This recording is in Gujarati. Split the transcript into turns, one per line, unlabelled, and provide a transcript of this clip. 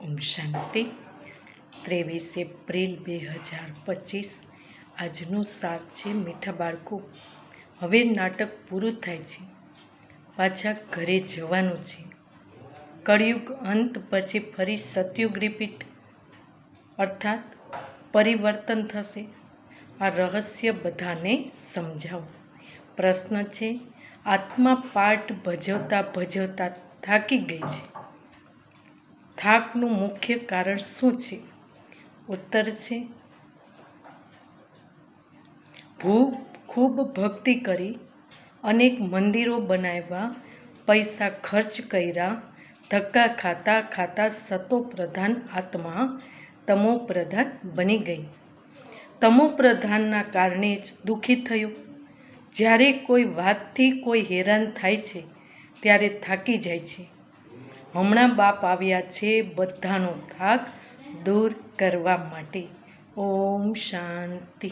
ઓમ શાંતિ 23 એપ્રિલ 2025 આજનું સાત છે મીઠા બાળકો. હવે નાટક પૂરું થાય છે, પાછા ઘરે જવાનું છે. કળિયુગ અંત પછી ફરી સતયુગ રિપીટ અર્થાત પરિવર્તન થશે. આ રહસ્ય બધાને સમજાવો. પ્રશ્ન છે, આત્મા પાઠ ભજવતા ભજવતા થાકી ગઈ છે. થાકનું મુખ્ય કારણ શું છે? ઉત્તર છે, ખૂબ ભક્તિ કરી, અનેક મંદિરો બનાવ્યા, પૈસા ખર્ચ કર્યા, ધક્કા ખાતા ખાતા સતોપ્રધાન આત્મા તમોપ્રધાન બની ગઈ. તમોપ્રધાનના કારણે જ દુઃખી થયું. જ્યારે કોઈ વાતથી કોઈ હેરાન થાય છે ત્યારે થાકી જાય છે. હમણાં બાપ આવ્યા છે બધાનો થાક દૂર કરવા માટે. ઓમ શાંતિ.